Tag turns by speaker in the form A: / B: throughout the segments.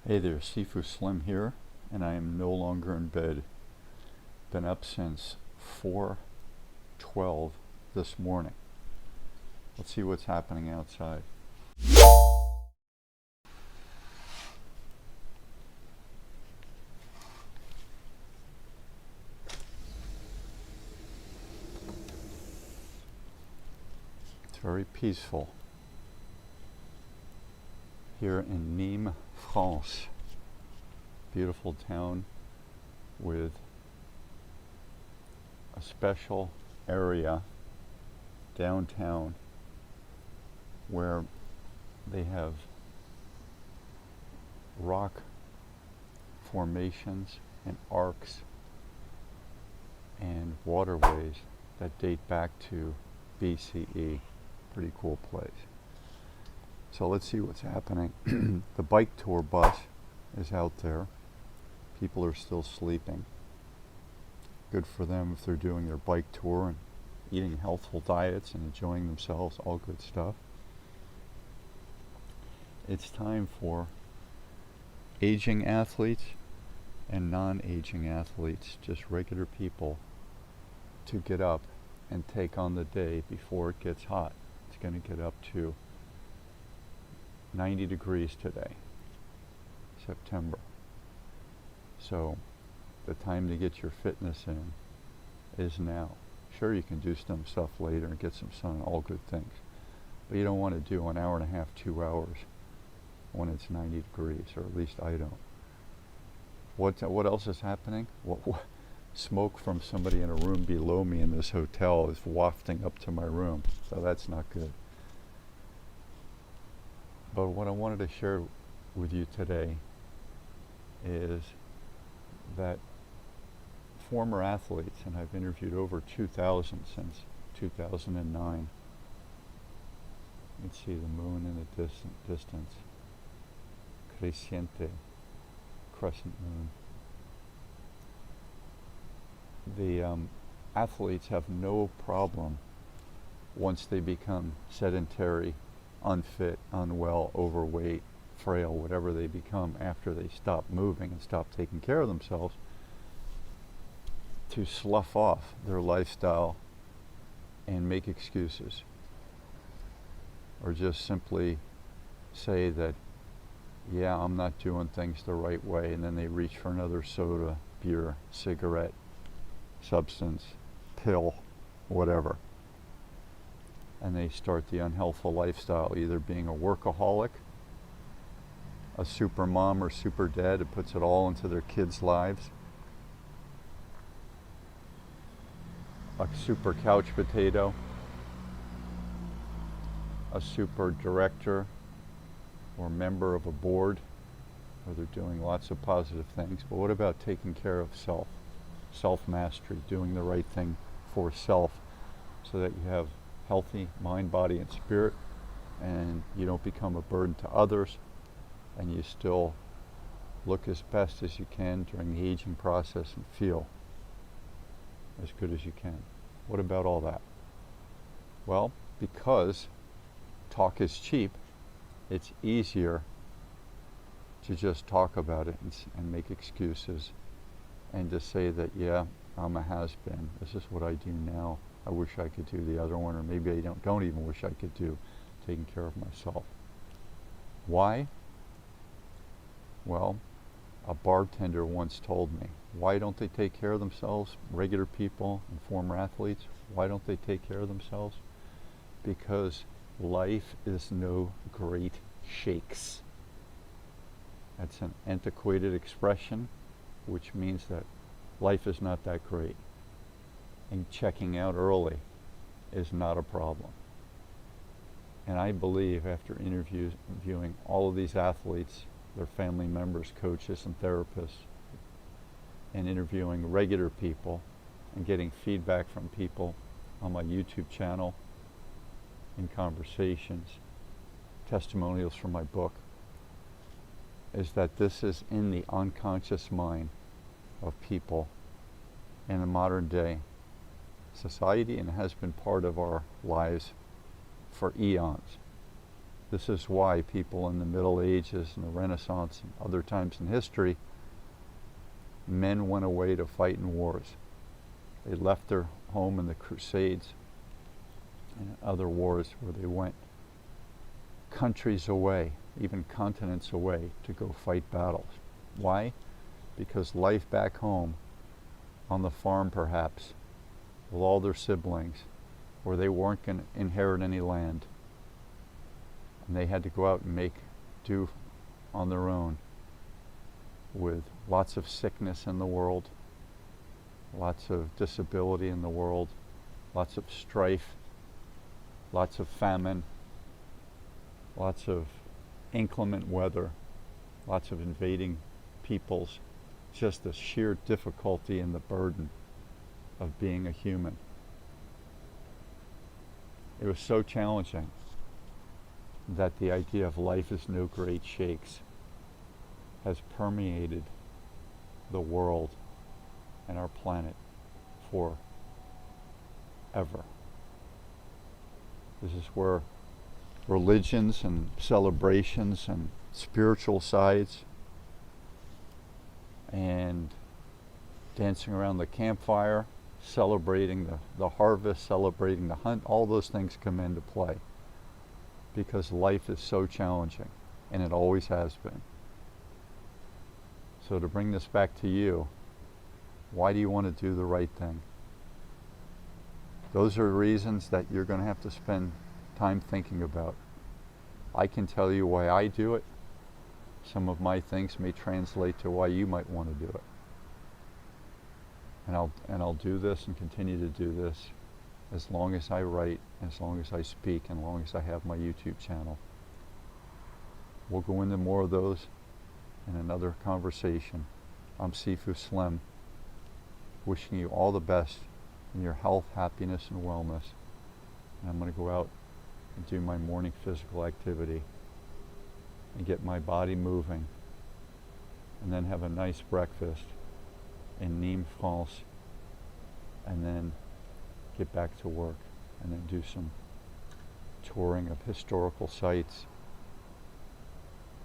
A: Hey there, Sifu Slim here, and I am no longer in bed. Been up since 4:12 this morning. Let's see what's happening outside. It's very peaceful here in Nîmes, France. Beautiful town with a special area downtown where they have rock formations and arcs and waterways that date back to BCE. Pretty cool place. So let's see what's happening. The bike tour bus is out there. People are still sleeping. Good for them if they're doing their bike tour and eating healthful diets and enjoying themselves, all good stuff. It's time for aging athletes and non-aging athletes, just regular people, to get up and take on the day before it gets hot. It's going to get up to 90 degrees today, September. So the time to get your fitness in is now. Sure, you can do some stuff later and get some sun, all good things. But you don't want to do an hour and a half, 2 hours when it's 90 degrees, or at least I don't. What else is happening? What smoke from somebody in a room below me in this hotel is wafting up to my room, so that's not good. But what I wanted to share with you today is that former athletes, and I've interviewed over 2,000 since 2009. You can see the moon in the distance. Crescente, crescent moon. The athletes have no problem once they become sedentary, unfit, unwell, overweight, frail, whatever they become after they stop moving and stop taking care of themselves, to slough off their lifestyle and make excuses, or just simply say that, yeah, I'm not doing things the right way, and then they reach for another soda, beer, cigarette, substance, pill, whatever. And they start the unhealthful lifestyle, either being a workaholic, a super mom or super dad that puts it all into their kids' lives, a super couch potato, a super director or member of a board, where they're doing lots of positive things. But what about taking care of self? Self-mastery, doing the right thing for self, so that you have healthy mind, body, and spirit, and you don't become a burden to others, and you still look as best as you can during the aging process and feel as good as you can. What about all that? Well, because talk is cheap, it's easier to just talk about it and make excuses, and to say that, yeah, I'm a has-been. This is what I do now. I wish I could do the other one, or maybe I don't even wish I could do taking care of myself. Why? Well, a bartender once told me, why don't they take care of themselves? Regular people and former athletes, why don't they take care of themselves? Because life is no great shakes. That's an antiquated expression, which means that life is not that great. And checking out early is not a problem. And I believe, after interviewing all of these athletes, their family members, coaches, and therapists, and interviewing regular people and getting feedback from people on my YouTube channel, in conversations, testimonials from my book, is that this is in the unconscious mind of people in the modern day society, and has been part of our lives for eons. This is why people in the Middle Ages and the Renaissance and other times in history, men went away to fight in wars. They left their home in the Crusades and other wars where they went countries away, even continents away, to go fight battles. Why? Because life back home, on the farm perhaps, with all their siblings, where they weren't going to inherit any land, and they had to go out and make do on their own, with lots of sickness in the world, lots of disability in the world, lots of strife, lots of famine, lots of inclement weather, lots of invading peoples, just the sheer difficulty and the burden of being a human. It was so challenging that the idea of life is no great shakes has permeated the world and our planet for ever. This is where religions and celebrations and spiritual sides and dancing around the campfire, celebrating the harvest, celebrating the hunt, all those things come into play because life is so challenging, and it always has been. So to bring this back to you, why do you want to do the right thing? Those are reasons that you're going to have to spend time thinking about. I can tell you why I do it. Some of my things may translate to why you might want to do it. And I'll do this and continue to do this as long as I write, as long as I speak, and as long as I have my YouTube channel. We'll go into more of those in another conversation. I'm Sifu Slim, wishing you all the best in your health, happiness, and wellness. And I'm going to go out and do my morning physical activity and get my body moving, and then have a nice breakfast in Nîmes, France, and then get back to work, and then do some touring of historical sites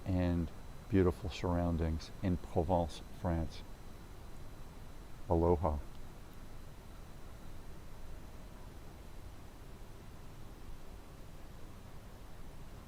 A: and beautiful surroundings in Provence, France. Aloha.